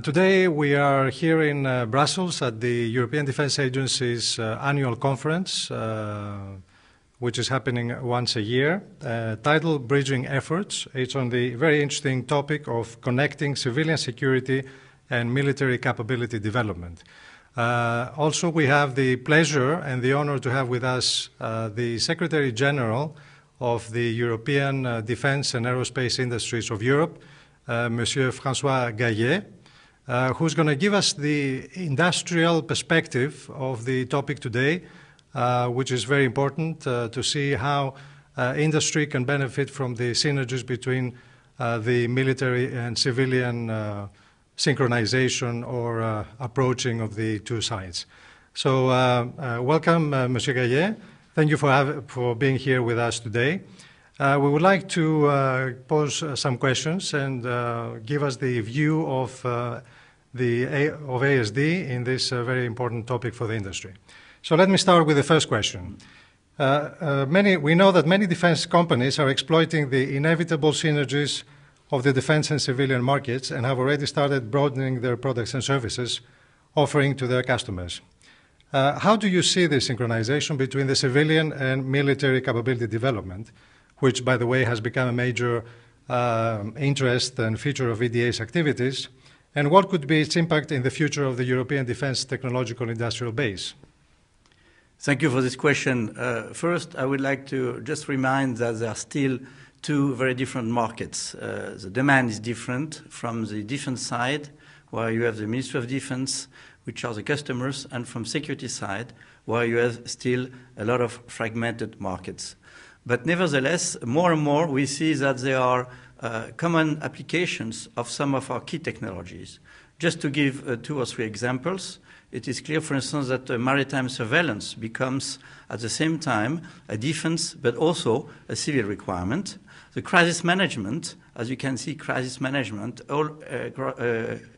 Today we are here in Brussels at the European Defence Agency's annual conference, which is happening once a year, titled Bridging Efforts. It's on the very interesting topic of connecting civilian security and military capability development. Also, we have the pleasure and the honor to have with us the Secretary General of the European Defence and Aerospace Industries of Europe, Monsieur François Gayet, who's going to give us the industrial perspective of the topic today, which is very important to see how industry can benefit from the synergies between the military and civilian synchronization or approaching of the two sides. So welcome, Monsieur Gayet. Thank you for being here with us today. We would like to pose some questions and give us the view of ASD in this very important topic for the industry. So let me start with the first question. We know that many defense companies are exploiting the inevitable synergies of the defense and civilian markets and have already started broadening their products and services offering to their customers. How do you see the synchronization between the civilian and military capability development, which, by the way, has become a major interest and feature of EDA's activities, and what could be its impact in the future of the European defense technological industrial base? Thank you for this question. First, I would like to just remind that there are still two very different markets. The demand is different from the defense side, where you have the Ministry of Defense, which are the customers, and from security side, where you have still a lot of fragmented markets. But nevertheless, more and more we see that there are common applications of some of our key technologies. Just to give 2 or 3 examples, it is clear, for instance, that maritime surveillance becomes at the same time a defense but also a civil requirement. The crisis management, as you can see, crisis management all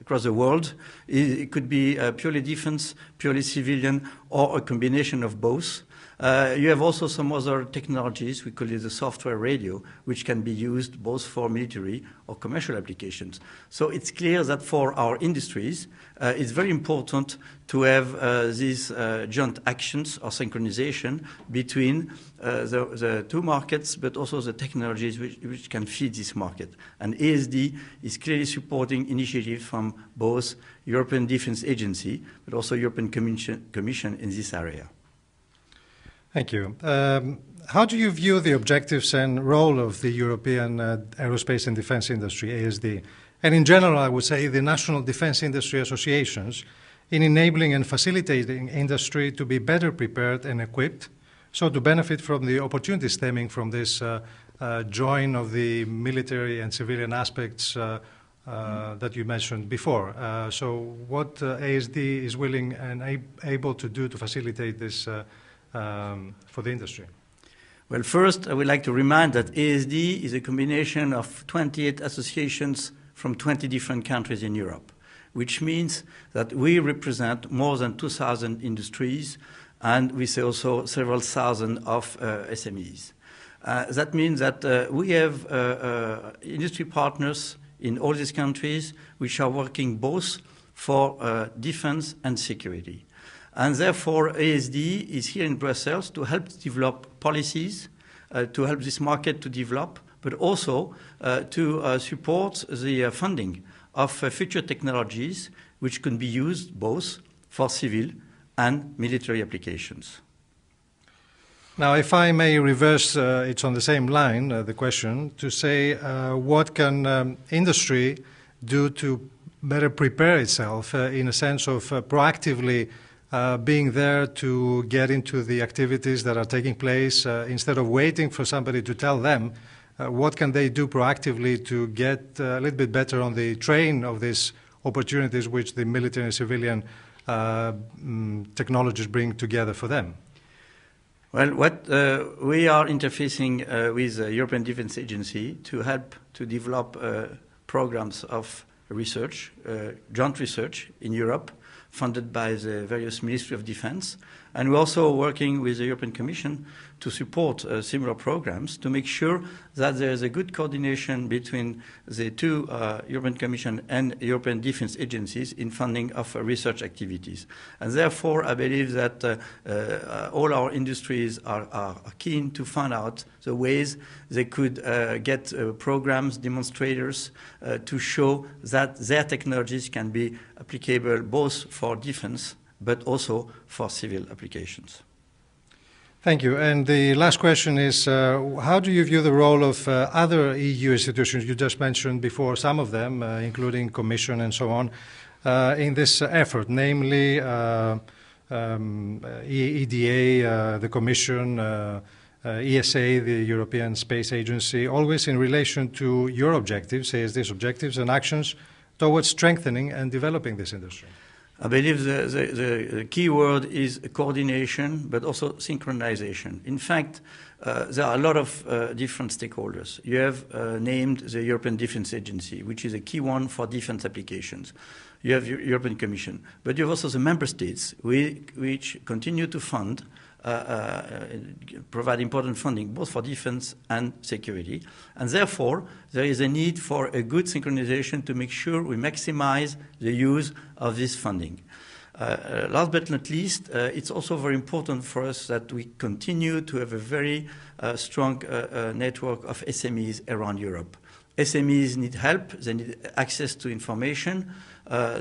across the world, it could be purely defense, purely civilian, or a combination of both. You have also some other technologies, we call it the software radio, which can be used both for military or commercial applications. So it's clear that for our industries, it's very important to have these joint actions or synchronization between the two markets, but also the technologies which can feed this market. And ASD is clearly supporting initiatives from both European Defence Agency, but also European Commission in this area. Thank you. How do you view the objectives and role of the European Aerospace and Defence Industry, ASD, and in general, I would say, the national defence industry associations in enabling and facilitating industry to be better prepared and equipped, so to benefit from the opportunities stemming from this join of the military and civilian aspects that you mentioned before? So what ASD is willing and able to do to facilitate this for the industry? Well, first, I would like to remind that ASD is a combination of 28 associations from 20 different countries in Europe, which means that we represent more than 2,000 industries, and we say also several thousand of SMEs. That means that we have industry partners in all these countries which are working both for defense and security. And therefore, ASD is here in Brussels to help develop policies, to help this market to develop, but also to support the funding of future technologies which can be used both for civil and military applications. Now, if I may reverse, it's on the same line, the question, to say what can industry do to better prepare itself in a sense of proactively being there to get into the activities that are taking place instead of waiting for somebody to tell them. What can they do proactively to get a little bit better on the train of these opportunities which the military and civilian technologies bring together for them? Well, what we are interfacing with the European Defence Agency to help to develop programs of research, joint research in Europe, funded by the various Ministry of Defense. And we're also working with the European Commission to support similar programs to make sure that there is a good coordination between the two European Commission and European defense agencies in funding of research activities. And therefore, I believe that all our industries are keen to find out the ways they could get programs, demonstrators, to show that their technologies can be applicable both for defense but also for civil applications. Thank you. And the last question is, how do you view the role of other EU institutions? You just mentioned before some of them, including Commission and so on, in this effort, namely EDA, the Commission, ESA, the European Space Agency, always in relation to your objectives, ASD's objectives and actions towards strengthening and developing this industry? I believe the key word is coordination, but also synchronization. In fact, there are a lot of different stakeholders. You have named the European Defence Agency, which is a key one for defence applications. You have European Commission, but you have also the member states, which continue to fund, provide important funding both for defense and security. And therefore, there is a need for a good synchronization to make sure we maximize the use of this funding. Last but not least, it's also very important for us that we continue to have a very strong network of SMEs around Europe. SMEs need help, they need access to information.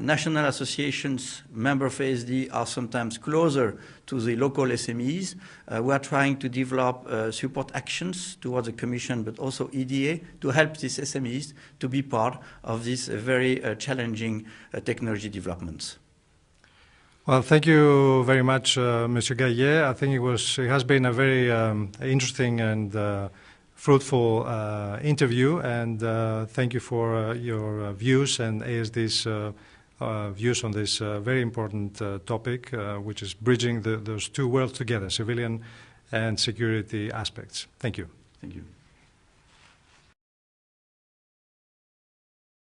National associations, members of ASD, are sometimes closer to the local SMEs. We are trying to develop support actions towards the Commission, but also EDA, to help these SMEs to be part of these very challenging technology developments. Well, thank you very much, Mr. Gayet. I think it has been a very interesting and fruitful interview, and thank you for your views and ASD's views on this very important topic, which is bridging those two worlds together, civilian and security aspects. Thank you. Thank you.